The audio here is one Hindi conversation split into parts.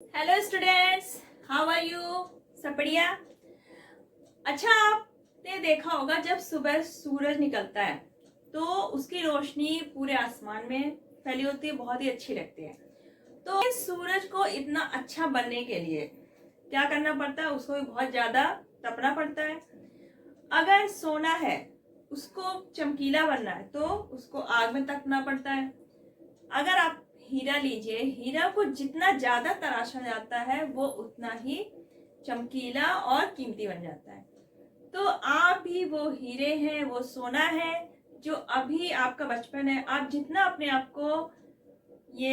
Hello students, how are you? सब बढ़िया। अच्छा, आपने देखा होगा जब सुबह सूरज निकलता है तो उसकी रोशनी पूरे आसमान में फैली होती है, बहुत ही अच्छी लगती है। तो इस सूरज को इतना अच्छा बनने के लिए क्या करना पड़ता है? उसको भी बहुत ज़्यादा तपना पड़ता है। अगर सोना है, उसको चमकीला बनना है तो उसको आग में तपना पड़ता है। अगर आप हीरा लीजिए, हीरा को जितना ज्यादा तराशा जाता है वो उतना ही चमकीला और कीमती बन जाता है। तो आप भी वो हीरे हैं, वो सोना है जो अभी आपका बचपन है। आप जितना अपने आप को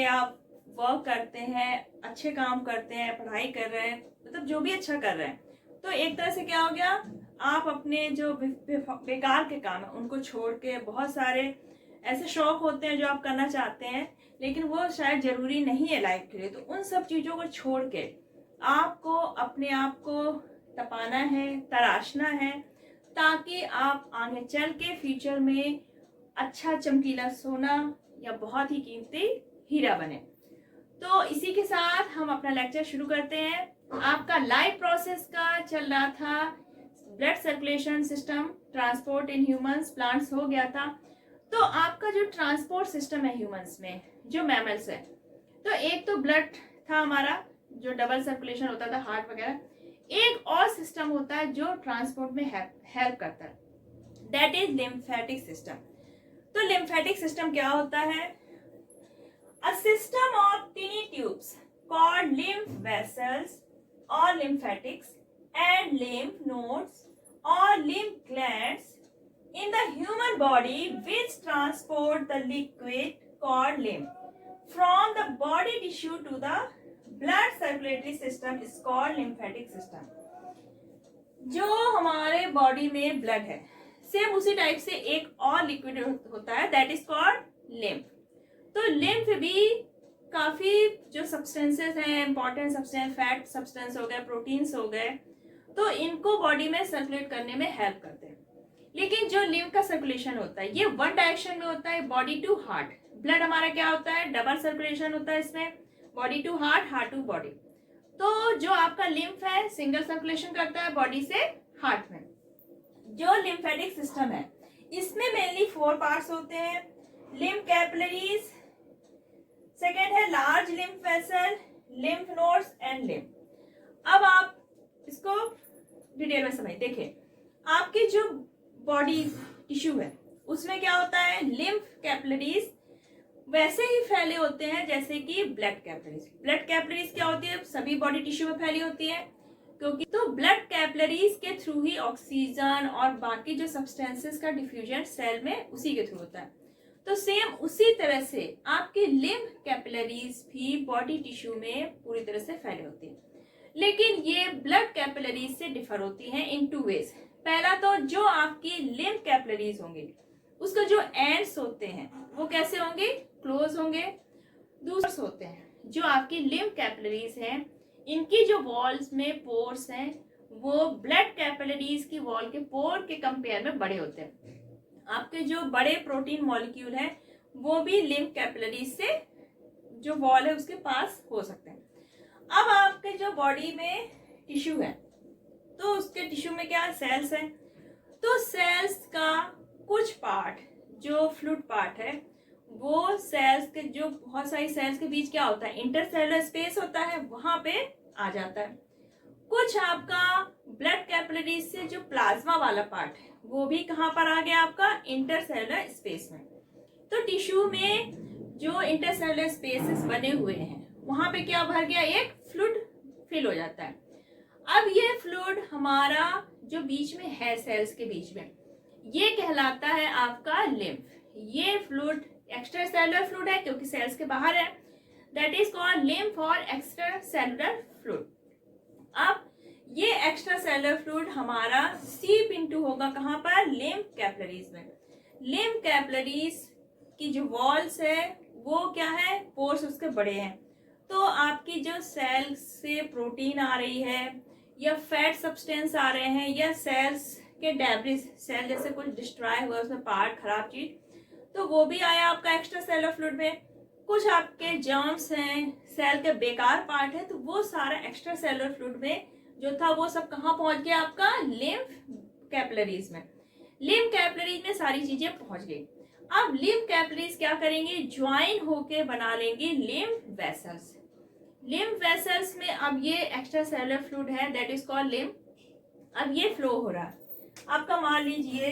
आप वर्क करते हैं, अच्छे काम करते हैं, पढ़ाई कर रहे हैं, मतलब जो भी अच्छा कर रहे हैं, तो एक तरह से क्या हो गया, आप अपने जो बेकार के काम है उनको छोड़ के बहुत सारे ऐसे शौक होते हैं जो आप करना चाहते हैं लेकिन वो शायद जरूरी नहीं है लाइफ के लिए, तो उन सब चीजों को छोड़ के आपको अपने आप को तपाना है, तराशना है, ताकि आप आगे चल के फ्यूचर में अच्छा चमकीला सोना या बहुत ही कीमती हीरा बने। तो इसी के साथ हम अपना लेक्चर शुरू करते हैं। आपका लाइफ प्रोसेस का चल रहा था blood circulation system, transport in humans, plants हो गया था। तो आपका जो ट्रांसपोर्ट सिस्टम है ह्यूमंस में, जो मैमल्स है, तो एक तो ब्लड था हमारा जो डबल सर्कुलेशन होता था, हार्ट वगैरह। एक और सिस्टम होता है जो ट्रांसपोर्ट में हेल्प करता है, दैट इज लिम्फेटिक सिस्टम। तो लिम्फेटिक सिस्टम क्या होता है? A system of tiny tubes called lymph vessels or lymphatics and lymph nodes or lymph glands in the human body which transport the liquid called lymph from the body tissue to the blood circulatory system is called lymphatic system. जो हमारे बॉडी में ब्लड है, सेम उसी टाइप से एक और लिक्विड होता है, दैट इज कॉल्ड लिम्फ। तो लिम्फ भी काफी जो सब्सटेंसेस हैं, इंपॉर्टेंट सब्सटेंस, फैट सब्सटेंस हो गए, प्रोटीन्स हो गए, तो इनको बॉडी में सर्कुलेट करने में हेल्प करते हैं। लेकिन जो लिम्फ का सर्कुलेशन होता है ये वन डायरेक्शन में होता है, बॉडी टू हार्ट। ब्लड हमारा क्या होता है? डबल सर्कुलेशन होता है इसमें, body to heart, heart to body. तो जो आपका लिम्फ है सिंगल सर्कुलेशन करता है बॉडी से हार्ट में। जो लिम्फेटिक सिस्टम है इसमें मेनली 4 पार्ट्स होते हैं, लिम्फ कैपिलरीज, सेकेंड है large lymph vessel, lymph nodes and lymph. अब आप इसको डिटेल में समझ देखिए। आपकी जो बॉडी टिश्यू है उसमें क्या होता है? लिम्फ कैपिलरीज वैसे ही फैले होते हैं जैसे कि ब्लड कैपिलरीज। ब्लड कैपिलरीज क्या होती है? सभी बॉडी टिश्यू में फैली होती है, क्योंकि तो ब्लड कैपिलरीज के थ्रू ही ऑक्सीजन और बाकी जो सब्सटेंसेस का डिफ्यूजन सेल में उसी के थ्रू होता है। तो सेम उसी तरह से आपकी लिम्फ कैपिलरीज भी बॉडी टिश्यू में पूरी तरह से फैले होती है, लेकिन ये ब्लड कैपिलरीज से डिफर होती हैं इन 2 वेज। पहला तो जो आपकी लिम्फ कैपिलरीज होंगी उसके जो एंड्स होते हैं वो कैसे होंगे? क्लोज होंगे। दूसरे होते हैं जो आपकी लिम्फ कैपिलरीज हैं, इनकी जो वॉल्स में पोर्स हैं वो ब्लड कैपिलरीज की वॉल के पोर के कंपेयर में बड़े होते हैं। आपके जो बड़े प्रोटीन मॉलिक्यूल हैं वो भी लिम्फ कैपिलरीज से जो वॉल है उसके पास हो सकते हैं। अब आपके जो बॉडी में टिश्यू है तो उसके टिश्यू में क्या सेल्स हैं, तो सेल्स का कुछ पार्ट जो फ्लूइड पार्ट है वो सेल्स के जो बहुत सारी सेल्स के बीच क्या होता है? इंटरसेलुलर स्पेस होता है, वहां पे आ जाता है। कुछ आपका ब्लड कैपिलरीज से जो प्लाज्मा वाला पार्ट है वो भी कहां पर आ गया? आपका इंटरसेलुलर स्पेस में। तो टिश्यू में जो इंटरसेलुलर स्पेसेस बने हुए हैं वहां पे क्या भर गया? एक फ्लूइड फिल हो जाता है। अब ये फ्लूइड हमारा जो बीच में है सेल्स के बीच में, ये कहलाता है आपका लिम्फ। ये फ्लूइड एक्स्ट्रा सेलुलर फ्लूइड है क्योंकि सेल्स के बाहर है, दैट इज कॉल्ड लिम्फ और एक्स्ट्रा सेलुलर फ्लूइड। अब ये एक्स्ट्रा सेलुलर फ्लूइड हमारा सीप इनटू होगा कहां पर? लिम्फ कैपिलरीज में। लिम्फ कैपिलरीज की जो वॉल्स है वो क्या है? पोर्स उसके बड़े हैं। तो आपकी जो सेल से प्रोटीन आ रही है या फैट सब्सटेंस आ रहे हैं या सेल्स के डेब्रिस, सेल जैसे कुछ डिस्ट्रॉय हुआ उसमें पार्ट खराब चीज, तो वो भी आया आपका एक्स्ट्रा सेलुलर फ्लूइड में। कुछ आपके जर्म्स हैं, सेल के बेकार पार्ट है, तो वो सारा एक्स्ट्रा सेलुलर फ्लूइड में जो था वो सब कहाँ पहुंच गया आपका, लिम्फ कैपिलरीज में। लिम्फ कैपिलरीज में सारी चीजें पहुंच गई। अब लिम्फ कैपिलरीज क्या करेंगे, ज्वाइन होके बना लेंगे लिम्फ वेसल्स। लिम्फ वेसल्स में अब ये एक्स्ट्रा सेलुलर फ्लूइड है, दैट इज कॉल्ड लिम्फ। अब ये फ्लो हो रहा है आपका, मान लीजिए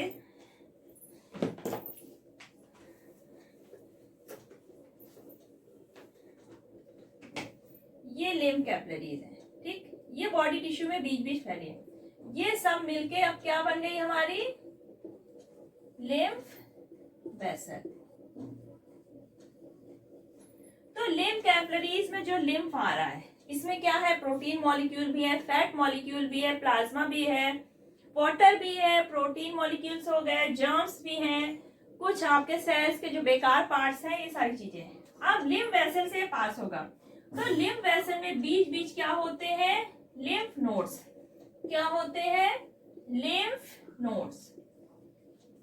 ये लिम्फ कैपिलरीज है, ठीक, ये बॉडी टिश्यू में बीच बीच फैली है, ये सब मिलके अब क्या बन गई हमारी, लिम्फ वेसल। तो लिम्फ कैपिलरीज में जो लिम्फ आ रहा है इसमें क्या है, प्रोटीन मॉलिक्यूल भी है, फैट मॉलिक्यूल भी है, प्लाज्मा भी है, वाटर भी है, प्रोटीन मॉलिक्यूल्स हो गए, जर्म्स भी हैं, कुछ आपके सेल्स के जो बेकार पार्ट्स हैं, ये सारी चीजें हैं। अब लिम्फ वेसल से पास होगा, तो लिम्फ वेसल में बीच बीच क्या होते हैं, लिम्फ नोड्स। क्या होते हैं, लिम्फ नोड्स।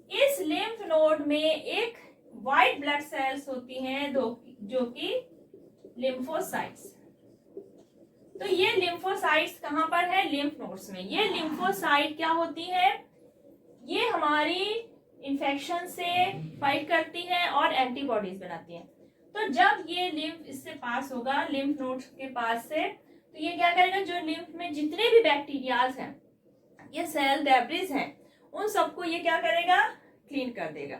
इस लिम्फ नोड में एक व्हाइट ब्लड सेल्स होती हैं जो कि लिम्फोसाइट्स। तो ये लिम्फोसाइट्स कहां पर है, लिम्फ नोड्स में। ये लिम्फोसाइट क्या होती है, ये हमारी इन्फेक्शन से फाइट करती है और एंटीबॉडीज बनाती है। तो जब ये लिम्फ इससे पास होगा, लिम्फ नोड के पास से, तो ये क्या करेगा, जो लिम्फ में जितने भी बैक्टीरियाज हैं, ये सेल डेब्रिस हैं, उन सबको ये क्या करेगा, क्लीन कर देगा।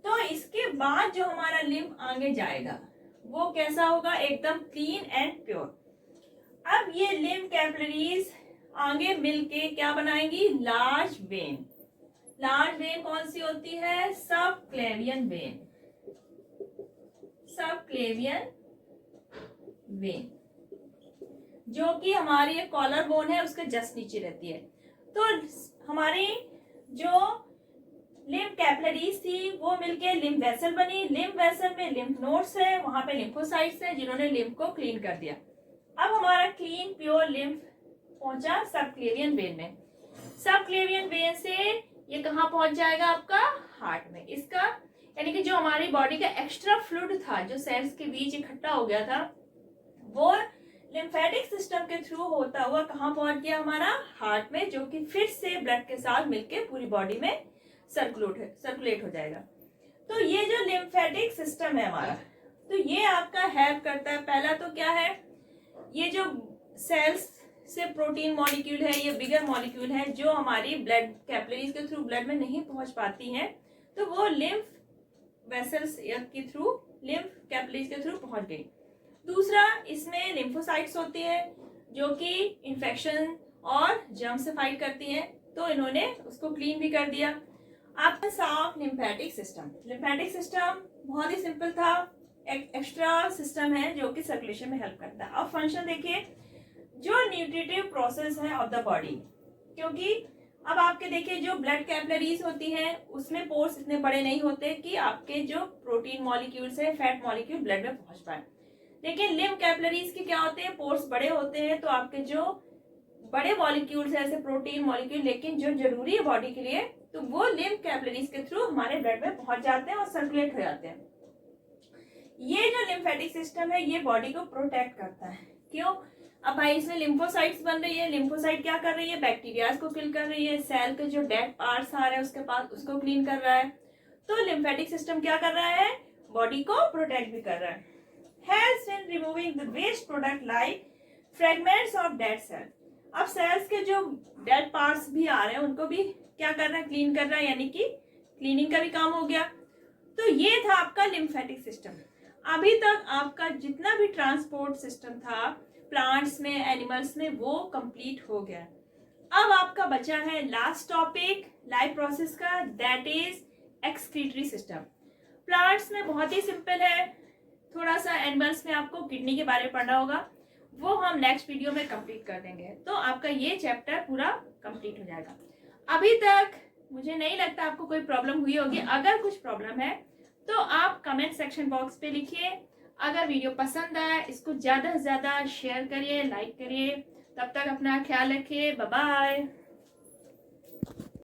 तो इसके बाद जो हमारा लिम्फ आगे जाएगा वो कैसा होगा, एकदम क्लीन एंड प्योर। अब ये लिम्फ कैपिलरीज आगे मिलके क्या बनाएंगी, लार्ज वेन। लार्ज वेन कौन सी होती है, सबक्लेवियन वेन। सबक्लेवियन वेन जो कि हमारी कॉलर बोन है उसके जस्ट नीचे रहती है। तो हमारी जो लिम्फ कैपिलरीज थी वो मिलके लिम्फ वेसल बनी। लिम्फ वेसल में लिम्फ नोड्स है, वहां पे लिम्फोसाइट्स है जिन्होंने लिम्फ को क्लीन कर दिया। अब हमारा क्लीन प्योर लिम्फ पहुंचा सबक्लेवियन वेन में। सबक्लेवियन वेन से ये कहाँ पहुंच जाएगा, आपका हार्ट में। इसका यानी कि जो हमारी बॉडी का एक्स्ट्रा फ्लूइड था जो सेल्स के बीच इकट्ठा हो गया था, वो लिम्फेटिक सिस्टम के थ्रू होता हुआ कहाँ पहुंच गया, हमारा हार्ट में, जो कि फिर से ब्लड के साथ मिलके पूरी बॉडी में सर्कुलेट हो जाएगा। तो ये जो लिम्फेटिक सिस्टम है हमारा, तो ये आपका हेल्प करता है। पहला तो क्या है, ये जो सेल्स से प्रोटीन मॉलिक्यूल है, ये बिगर मॉलिक्यूल है जो हमारी ब्लड कैपिलरीज के थ्रू ब्लड में नहीं पहुंच पाती हैं, तो वो लिम्फ वेसल्स के थ्रू, लिम्फ कैपिलरीज के थ्रू पहुंच गई। दूसरा, इसमें लिम्फोसाइट्स होती है जो कि इन्फेक्शन और जर्म से फाइट करती हैं, तो इन्होंने उसको क्लीन भी कर दिया। आपका साफ लिम्फेटिक सिस्टम। लिम्फेटिक सिस्टम बहुत ही सिंपल था, एक एक्स्ट्रा सिस्टम है जो कि सर्कुलेशन में हेल्प करता है। अब फंक्शन देखिए, जो न्यूट्रिटिव प्रोसेस है ऑफ द बॉडी, क्योंकि अब आपके देखिए जो ब्लड कैपिलरीज होती हैं उसमें पोर्स इतने बड़े नहीं होते कि आपके जो प्रोटीन मॉलिक्यूल्स है, फैट मॉलिक्यूल ब्लड में पहुंच पाए। लेकिन लिम्फ कैपिलरीज के क्या होते हैं, पोर्स बड़े होते हैं, तो आपके जो बड़े मॉलिक्यूल्स है, ऐसे प्रोटीन मॉलिक्यूल, लेकिन जो जरूरी है बॉडी के लिए, तो वो लिम्फ कैपिलरीज के थ्रू हमारे ब्लड में पहुंच जाते हैं और सर्कुलेट हो जाते हैं। ये जो लिम्फेटिक सिस्टम है ये बॉडी को प्रोटेक्ट करता है। क्यों, अब भाई इसमें लिम्फोसाइट्स बन रही है, लिम्फोसाइट क्या कर रही है, बैक्टीरिया को किल कर रही है, सेल के जो डेड पार्ट्स आ रहे हैं उसके पास उसको क्लीन कर रहा है। तो लिम्फेटिक सिस्टम क्या कर रहा है, बॉडी को प्रोटेक्ट भी कर रहा है। Helps in removing the waste product like fragments of dead cell. अब सेल्स के जो डेड पार्ट्स भी आ रहे हैं उनको भी क्या कर रहा है, क्लीन कर रहा है, यानी कि क्लीनिंग का भी काम हो गया। तो ये था आपका लिम्फेटिक सिस्टम। अभी तक आपका जितना भी ट्रांसपोर्ट सिस्टम था प्लांट्स में, एनिमल्स में, वो कंप्लीट हो गया। अब आपका बचा है लास्ट टॉपिक लाइफ प्रोसेस का, that is excretory system. Plants में बहुत ही सिंपल है, थोड़ा सा एनिमल्स में आपको किडनी के बारे में पढ़ना होगा, वो हम नेक्स्ट वीडियो में कंप्लीट कर देंगे। तो आपका ये चैप्टर पूरा कंप्लीट हो जाएगा। अभी तक मुझे नहीं लगता आपको कोई प्रॉब्लम हुई होगी। अगर कुछ प्रॉब्लम है तो आप कमेंट सेक्शन बॉक्स पे लिखिए। अगर वीडियो पसंद आए इसको ज़्यादा से ज़्यादा शेयर करिए, लाइक करिए। तब तक अपना ख्याल रखिए, बाय बाय।